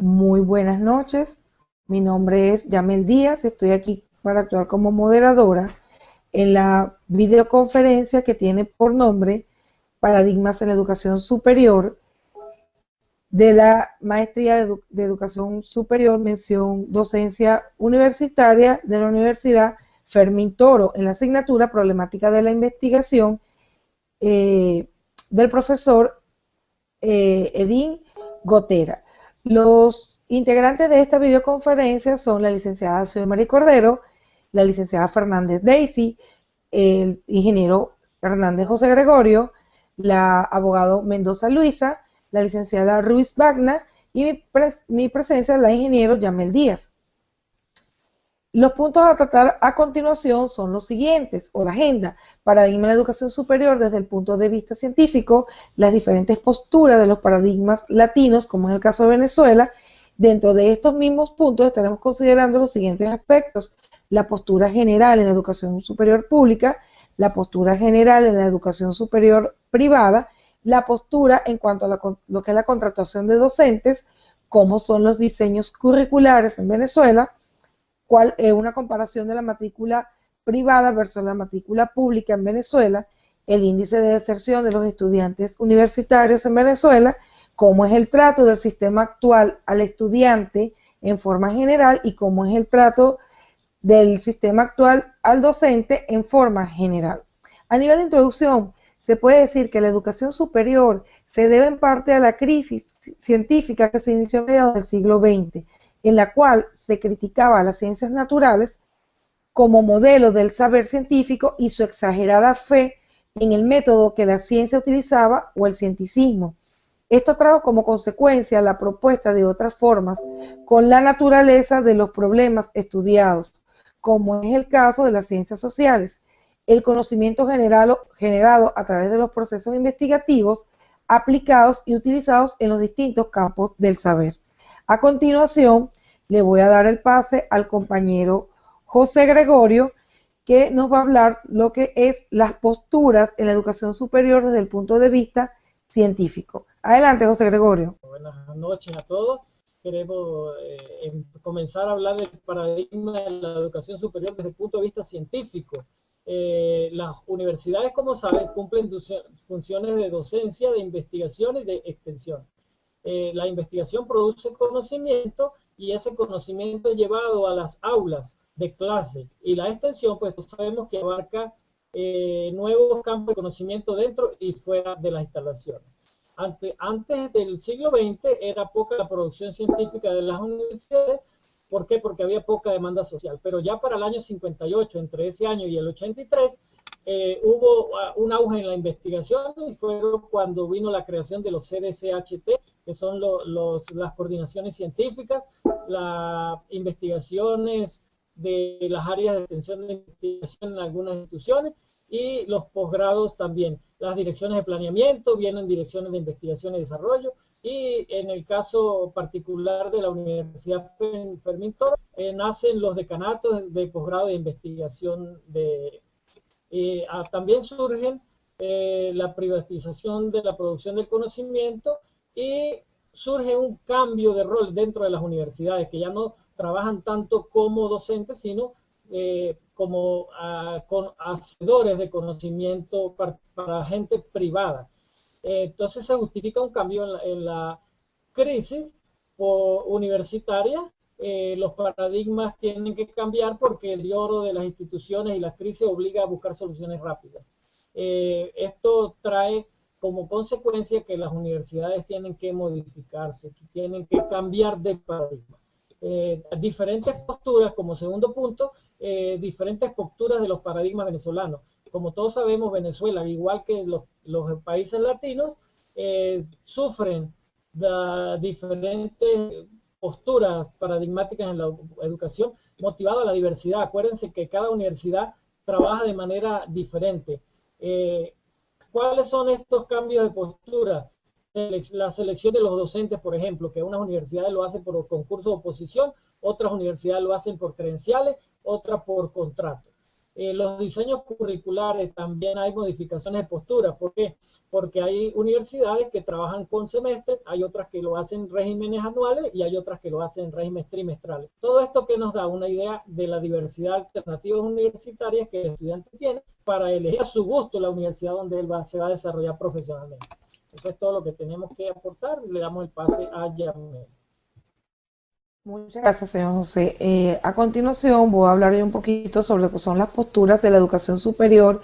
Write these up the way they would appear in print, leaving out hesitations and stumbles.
Muy buenas noches, mi nombre es Yamel Díaz, estoy aquí para actuar como moderadora en la videoconferencia que tiene por nombre Paradigmas en la Educación Superior de la Maestría de Educación Superior, mención Docencia Universitaria de la Universidad Fermín Toro, en la asignatura Problemática de la Investigación del profesor Edín Gotera. Los integrantes de esta videoconferencia son la licenciada Xiomara Cordero, la licenciada Fernández Daisy, el ingeniero Hernández José Gregorio, la abogado Mendoza Luisa, la licenciada Ruiz Bagna y mi presencia la ingeniero Yamel Díaz. Los puntos a tratar a continuación son los siguientes, o la agenda: paradigma de la educación superior desde el punto de vista científico, las diferentes posturas de los paradigmas latinos, como en el caso de Venezuela. Dentro de estos mismos puntos estaremos considerando los siguientes aspectos: la postura general en la educación superior pública, la postura general en la educación superior privada, la postura en cuanto a lo que es la contratación de docentes, cómo son los diseños curriculares en Venezuela, cuál es una comparación de la matrícula privada versus la matrícula pública en Venezuela, el índice de deserción de los estudiantes universitarios en Venezuela, cómo es el trato del sistema actual al estudiante en forma general y cómo es el trato del sistema actual al docente en forma general. A nivel de introducción, se puede decir que la educación superior se debe en parte a la crisis científica que se inició a mediados del siglo XX, en la cual se criticaba a las ciencias naturales como modelo del saber científico y su exagerada fe en el método que la ciencia utilizaba o el cienticismo. Esto trajo como consecuencia la propuesta de otras formas con la naturaleza de los problemas estudiados, como es el caso de las ciencias sociales, el conocimiento generado a través de los procesos investigativos aplicados y utilizados en los distintos campos del saber. A continuación, le voy a dar el pase al compañero José Gregorio, que nos va a hablar lo que es las posturas en la educación superior desde el punto de vista científico. Adelante, José Gregorio. Buenas noches a todos. Queremos comenzar a hablar del paradigma de la educación superior desde el punto de vista científico. Las universidades, como sabes, cumplen funciones de docencia, de investigación y de extensión. La investigación produce conocimiento y ese conocimiento es llevado a las aulas de clase, y la extensión, pues sabemos que abarca nuevos campos de conocimiento dentro y fuera de las instalaciones. Antes del siglo XX era poca la producción científica de las universidades. ¿Por qué? Porque había poca demanda social. Pero ya para el año 58, entre ese año y el 83, hubo un auge en la investigación, y fue cuando vino la creación de los CDCHT, que son las coordinaciones científicas, las investigaciones de las áreas de extensión de investigación en algunas instituciones, y los posgrados también. Las direcciones de planeamiento, vienen direcciones de investigación y desarrollo, y en el caso particular de la Universidad Fermín Toro, nacen los decanatos de posgrado de investigación. También surgen la privatización de la producción del conocimiento, y surge un cambio de rol dentro de las universidades, que ya no trabajan tanto como docentes, sino como hacedores de conocimiento para gente privada. Entonces se justifica un cambio en la crisis universitaria. Los paradigmas tienen que cambiar porque el deterioro de las instituciones y la crisis obliga a buscar soluciones rápidas. Esto trae como consecuencia que las universidades tienen que modificarse, que tienen que cambiar de paradigma. Diferentes posturas, como segundo punto, diferentes posturas de los paradigmas venezolanos. Como todos sabemos, Venezuela, igual que los países latinos, sufren de diferentes posturas paradigmáticas en la educación, motivada a la diversidad. Acuérdense que cada universidad trabaja de manera diferente. ¿Cuáles son estos cambios de postura? La selección de los docentes, por ejemplo, que unas universidades lo hacen por concurso de oposición, otras universidades lo hacen por credenciales, otras por contrato. Los diseños curriculares también hay modificaciones de postura. ¿Por qué? Porque hay universidades que trabajan con semestres, hay otras que lo hacen en regímenes anuales y hay otras que lo hacen en regímenes trimestrales. Todo esto que nos da una idea de la diversidad de alternativas universitarias que el estudiante tiene para elegir a su gusto la universidad donde él se va a desarrollar profesionalmente. Eso es todo lo que tenemos que aportar. Le damos el pase a Yamel. Muchas gracias, señor José. A continuación voy a hablar un poquito sobre lo que son las posturas de la educación superior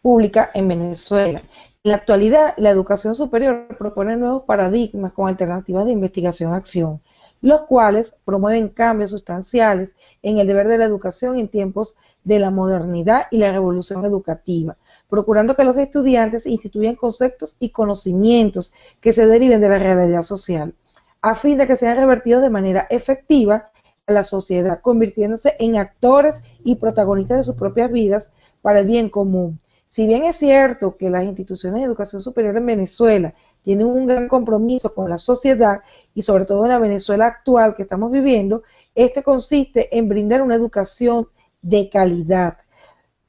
pública en Venezuela. En la actualidad, la educación superior propone nuevos paradigmas con alternativas de investigación-acción, los cuales promueven cambios sustanciales en el deber de la educación en tiempos de la modernidad y la revolución educativa, procurando que los estudiantes instituyan conceptos y conocimientos que se deriven de la realidad social, a fin de que sean revertidos de manera efectiva a la sociedad, convirtiéndose en actores y protagonistas de sus propias vidas para el bien común. Si bien es cierto que las instituciones de educación superior en Venezuela tienen un gran compromiso con la sociedad y sobre todo en la Venezuela actual que estamos viviendo, este consiste en brindar una educación de calidad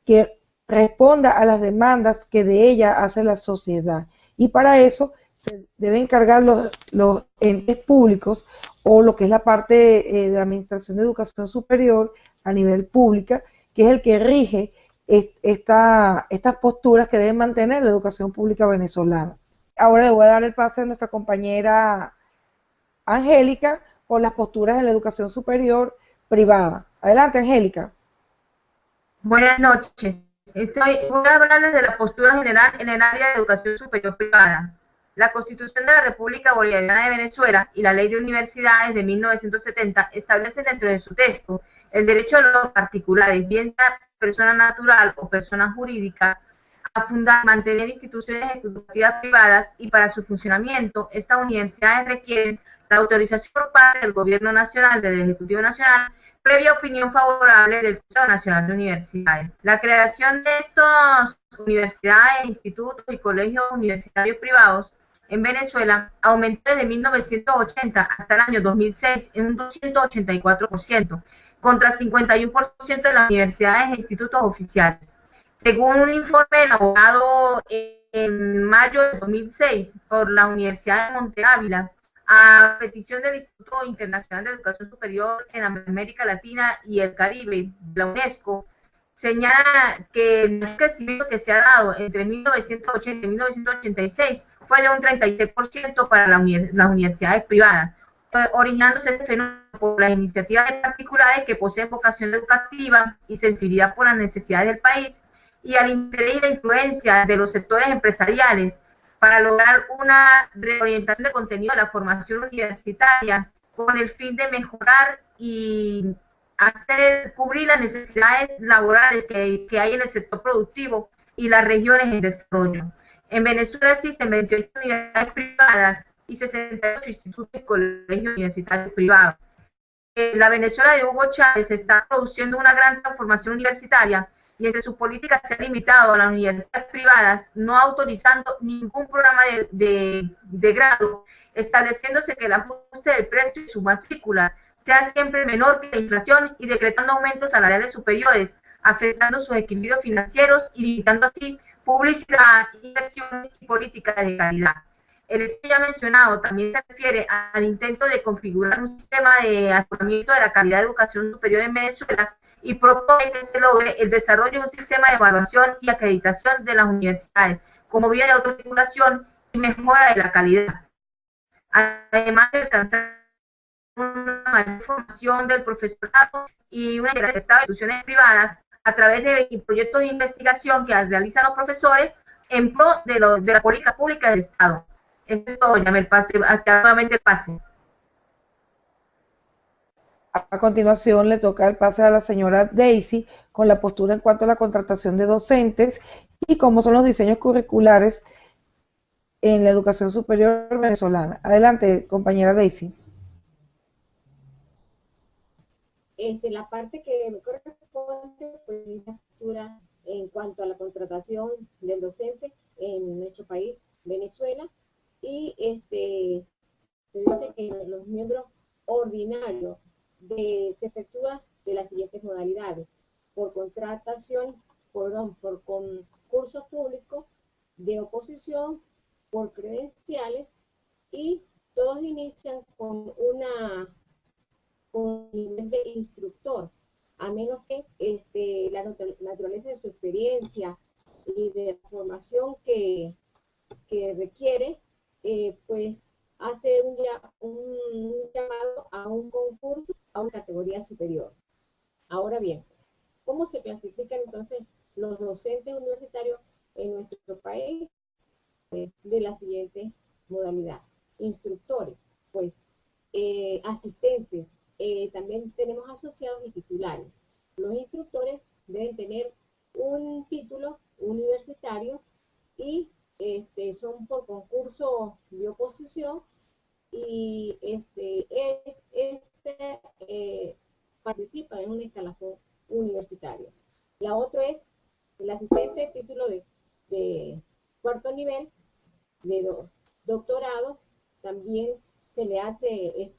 que responda a las demandas que de ella hace la sociedad. Y para eso se deben encargar los entes públicos o lo que es la parte de la Administración de Educación Superior a nivel pública, que es el que rige estas posturas que debe mantener la educación pública venezolana. Ahora le voy a dar el pase a nuestra compañera Angélica por las posturas en la educación superior privada. Adelante, Angélica. Buenas noches. Voy a hablarles de la postura general en el área de educación superior privada. La Constitución de la República Bolivariana de Venezuela y la Ley de Universidades de 1970 establecen dentro de su texto el derecho de los particulares, bien sea persona natural o persona jurídica, a fundar y mantener instituciones educativas privadas, y para su funcionamiento estas universidades requieren la autorización por parte del Gobierno Nacional, del Ejecutivo Nacional, previa opinión favorable del Consejo Nacional de Universidades. La creación de estas universidades, institutos y colegios universitarios privados en Venezuela aumentó desde 1980 hasta el año 2006 en un 284%, contra 51% de las universidades e institutos oficiales. Según un informe elaborado en mayo de 2006 por la Universidad de Monte Ávila, a petición del Instituto Internacional de Educación Superior en América Latina y el Caribe, la UNESCO, señala que el crecimiento que se ha dado entre 1980 y 1986 fue de un 36% para las universidades privadas, originándose este fenómeno por las iniciativas de particulares que poseen vocación educativa y sensibilidad por las necesidades del país, y al interés y la influencia de los sectores empresariales para lograr una reorientación de contenido de la formación universitaria con el fin de mejorar y cubrir las necesidades laborales que hay en el sector productivo y las regiones en desarrollo. En Venezuela existen 28 universidades privadas y 68 institutos y colegios universitarios privados. La Venezuela de Hugo Chávez está produciendo una gran transformación universitaria y entre sus políticas se ha limitado a las universidades privadas, no autorizando ningún programa de grado, estableciéndose que el ajuste del precio y su matrícula sea siempre menor que la inflación y decretando aumentos salariales superiores, afectando sus equilibrios financieros y limitando así publicidad, inversiones y políticas de calidad. El estudio ya mencionado también se refiere al intento de configurar un sistema de aseguramiento de la calidad de educación superior en Venezuela y propone que se logre el desarrollo de un sistema de evaluación y acreditación de las universidades como vía de autorregulación y mejora de la calidad, además de alcanzar una mayor formación del profesorado y una integración de instituciones privadas a través de proyectos de investigación que realizan los profesores en pro de la política pública del Estado. Esto es todo, ya me pase, nuevamente el pase. A continuación le toca el pase a la señora Daisy con la postura en cuanto a la contratación de docentes y cómo son los diseños curriculares en la educación superior venezolana. Adelante, compañera Daisy. La parte que me corresponde, pues, es la postura en cuanto a la contratación del docente en nuestro país, Venezuela, y se dice que los miembros ordinarios se efectúa de las siguientes modalidades: por contratación por concurso público de oposición, por credenciales, y todos inician con un nivel de instructor, a menos que la naturaleza de su experiencia y de la formación que requiere, pues hace un llamado a un concurso, a una categoría superior. Ahora bien, ¿cómo se clasifican entonces los docentes universitarios en nuestro país? De la siguiente modalidad: instructores, pues asistentes, también tenemos asociados y titulares. Los instructores deben tener un título universitario y son por concurso de oposición, y participan en un escalafón universitario. La otra es el asistente, título de cuarto nivel, de doctorado. También se le hace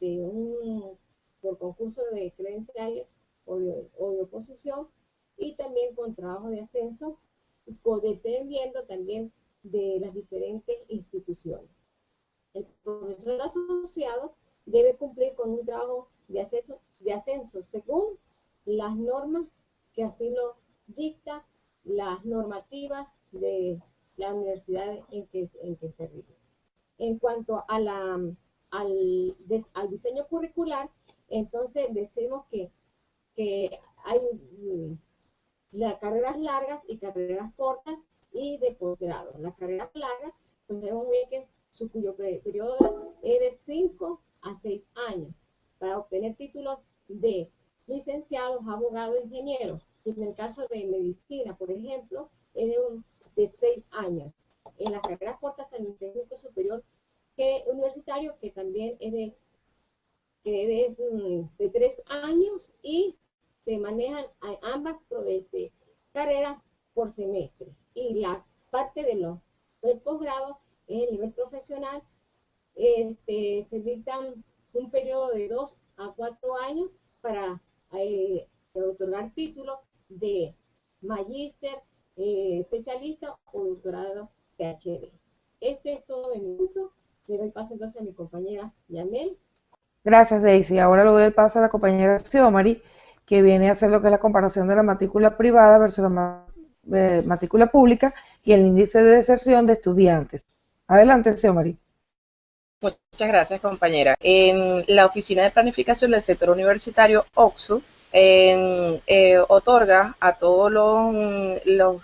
por concurso de credenciales o de oposición, y también con trabajo de ascenso, dependiendo también de las diferentes instituciones. El profesor asociado debe cumplir con un trabajo de ascenso según las normas que así lo dicta las normativas de la universidad en que se rige. En cuanto a al diseño curricular, entonces decimos que hay las carreras largas y carreras cortas y de posgrado. Las carreras largas, pues debemos ver que cuyo periodo es de 5 a 6 años, para obtener títulos de licenciados, abogados, ingenieros. Y en el caso de medicina, por ejemplo, es de 6 años. En las carreras cortas, en el técnico superior universitario, que también es de 3 años, y se manejan ambas carreras por semestre. Y la parte del posgrado es el nivel profesional. Se dictan un periodo de 2 a 4 años para otorgar títulos de magíster, especialista o doctorado PhD. Este es todo de mi punto. Le doy paso entonces a mi compañera Yamel. Gracias, Daisy. Ahora le doy el paso a la compañera Xiomari, que viene a hacer lo que es la comparación de la matrícula privada versus la matrícula pública y el índice de deserción de estudiantes. Adelante, Xiomari. Muchas gracias, compañera. En la Oficina de Planificación del Sector Universitario, OXU, otorga a todos los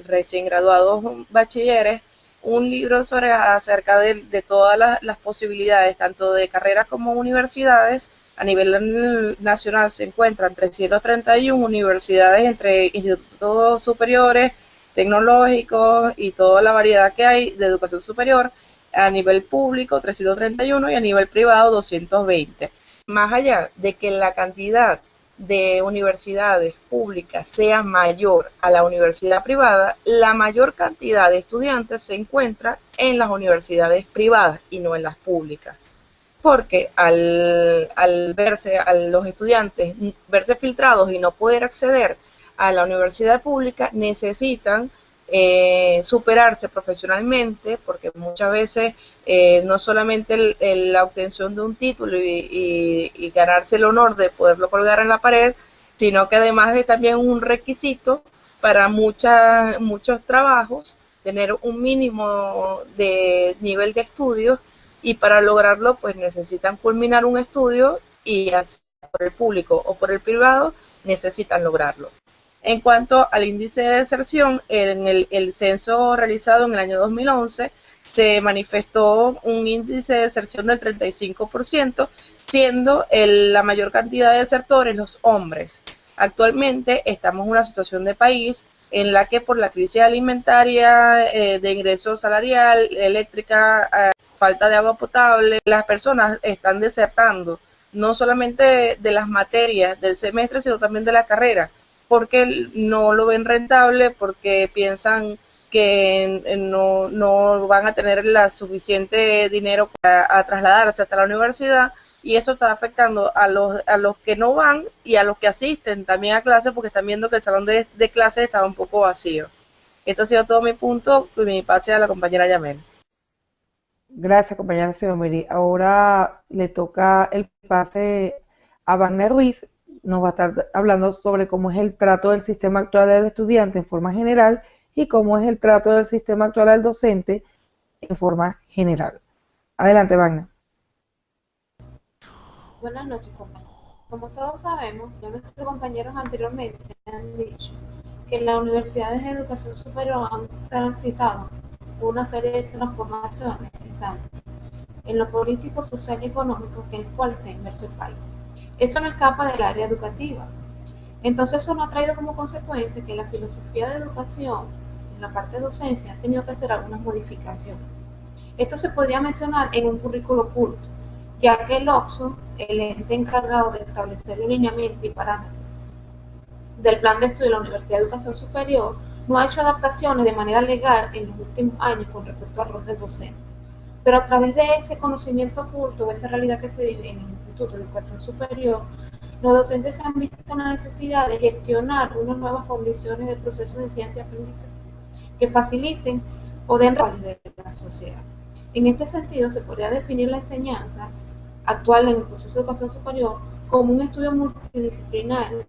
recién graduados bachilleres un libro acerca de todas las posibilidades, tanto de carreras como universidades. A nivel nacional se encuentran 331 universidades entre institutos superiores, tecnológicos y toda la variedad que hay de educación superior. A nivel público 331 y a nivel privado 220. Más allá de que la cantidad de universidades públicas sea mayor a la universidad privada, la mayor cantidad de estudiantes se encuentra en las universidades privadas y no en las públicas. Porque al verse a los estudiantes verse filtrados y no poder acceder a la universidad pública, necesitan superarse profesionalmente, porque muchas veces no solamente la obtención de un título y ganarse el honor de poderlo colgar en la pared, sino que además es también un requisito para muchos trabajos tener un mínimo de nivel de estudios, y para lograrlo pues necesitan culminar un estudio, y por el público o por el privado necesitan lograrlo. En cuanto al índice de deserción, en el censo realizado en el año 2011 se manifestó un índice de deserción del 35%, siendo la mayor cantidad de desertores los hombres. Actualmente estamos en una situación de país en la que por la crisis alimentaria, de ingreso salarial, eléctrica, falta de agua potable, las personas están desertando, no solamente de las materias del semestre, sino también de la carrera, porque no lo ven rentable, porque piensan que no van a tener la suficiente dinero para trasladarse hasta la universidad, y eso está afectando a los que no van y a los que asisten también a clase, porque están viendo que el salón de clases estaba un poco vacío. Este ha sido todo mi punto y mi pase a la compañera Yamel. Gracias, compañera Xiomiri. Ahora le toca el pase a Wagner Ruiz. Nos va a estar hablando sobre cómo es el trato del sistema actual del estudiante en forma general y cómo es el trato del sistema actual al docente en forma general. Adelante, Wagner. Buenas noches, compañeros. Como todos sabemos, ya nuestros compañeros anteriormente han dicho que las universidades de educación superior han transitado una serie de transformaciones en lo político, social y económico en el cual está inmerso el país. Eso no escapa del área educativa. Entonces eso nos ha traído como consecuencia que la filosofía de educación, en la parte de docencia, ha tenido que hacer algunas modificaciones. Esto se podría mencionar en un currículo oculto, ya que el OCSO, el ente encargado de establecer el lineamiento y parámetros del plan de estudio de la Universidad de Educación Superior, no ha hecho adaptaciones de manera legal en los últimos años con respecto al rol del docente. Pero a través de ese conocimiento oculto, esa realidad que se vive en el Instituto de Educación Superior, los docentes se han visto la necesidad de gestionar unas nuevas condiciones del proceso de enseñanza y aprendizaje que faciliten o den validez de la sociedad. En este sentido, se podría definir la enseñanza actual en el proceso de educación superior como un estudio multidisciplinario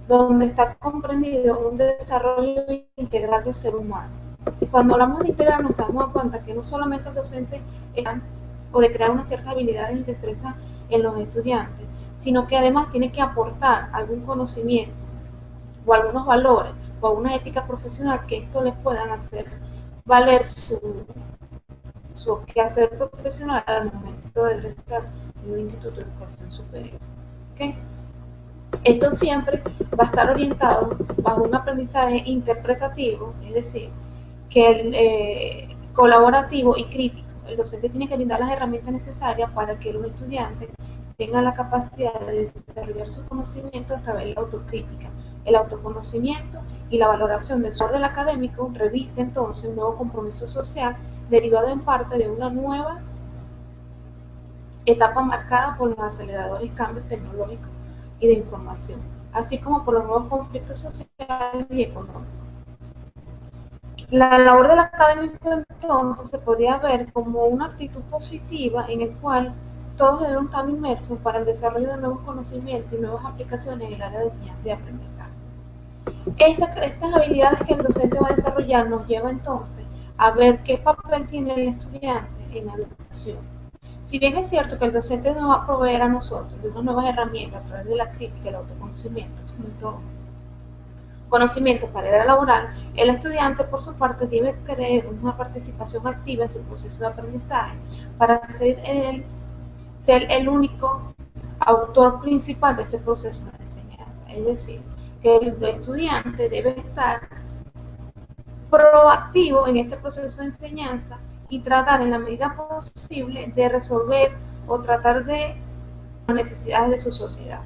donde está comprendido un desarrollo integral del ser humano. Y cuando hablamos de integral nos damos cuenta que no solamente el docente está o de crear unas ciertas habilidades y destrezas en los estudiantes, sino que además tiene que aportar algún conocimiento o algunos valores o alguna ética profesional que esto les puedan hacer valer su quehacer profesional al momento de egresar en un instituto de educación superior. ¿Okay? Esto siempre va a estar orientado bajo un aprendizaje interpretativo, es decir, que colaborativo y crítico. El docente tiene que brindar las herramientas necesarias para que los estudiantes tengan la capacidad de desarrollar su conocimiento a través de la autocrítica. El autoconocimiento y la valoración del orden académico reviste entonces un nuevo compromiso social derivado en parte de una nueva etapa marcada por los aceleradores cambios tecnológicos y de información, así como por los nuevos conflictos sociales y económicos. La labor del académico entonces se podría ver como una actitud positiva en el cual todos deben estar inmersos para el desarrollo de nuevos conocimientos y nuevas aplicaciones en el área de enseñanza y aprendizaje. Estas habilidades que el docente va a desarrollar nos lleva entonces a ver qué papel tiene el estudiante en la educación. Si bien es cierto que el docente nos va a proveer a nosotros de unas nuevas herramientas a través de la crítica y el autoconocimiento, conocimiento para el área laboral, el estudiante por su parte debe tener una participación activa en su proceso de aprendizaje para ser el único autor principal de ese proceso de enseñanza. Es decir, que el estudiante debe estar proactivo en ese proceso de enseñanza y tratar en la medida posible de resolver o tratar de las necesidades de su sociedad.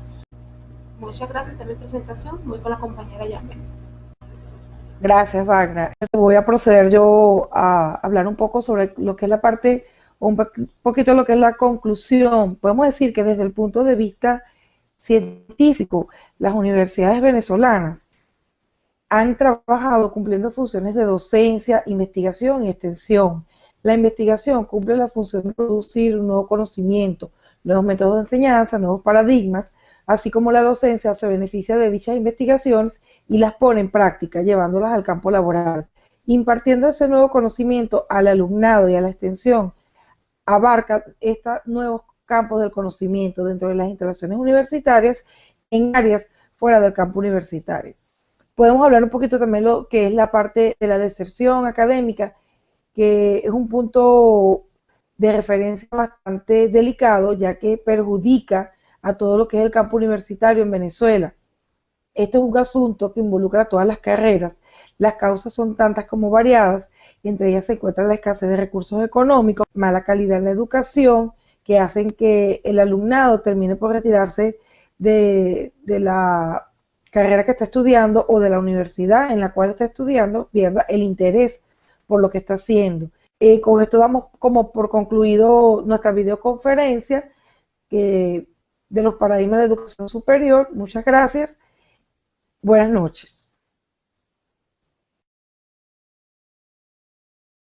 Muchas gracias, esta es mi presentación. Voy con la compañera Yamel. Gracias, Wagner. Voy a proceder yo a hablar un poco sobre lo que es la parte, un poquito lo que es la conclusión. Podemos decir que desde el punto de vista científico, las universidades venezolanas han trabajado cumpliendo funciones de docencia, investigación y extensión. La investigación cumple la función de producir un nuevo conocimiento, nuevos métodos de enseñanza, nuevos paradigmas, así como la docencia se beneficia de dichas investigaciones y las pone en práctica, llevándolas al campo laboral. Impartiendo ese nuevo conocimiento al alumnado y a la extensión, abarca estos nuevos campos del conocimiento dentro de las instalaciones universitarias en áreas fuera del campo universitario. Podemos hablar un poquito también de lo que es la parte de la deserción académica, que es un punto de referencia bastante delicado, ya que perjudica a todo lo que es el campo universitario en Venezuela. Este es un asunto que involucra a todas las carreras. Las causas son tantas como variadas, entre ellas se encuentra la escasez de recursos económicos, mala calidad en la educación, que hacen que el alumnado termine por retirarse de la carrera que está estudiando o de la universidad en la cual está estudiando, pierda el interés por lo que está haciendo. Con esto damos como por concluido nuestra videoconferencia. de los paradigmas de educación superior. Muchas gracias. Buenas noches.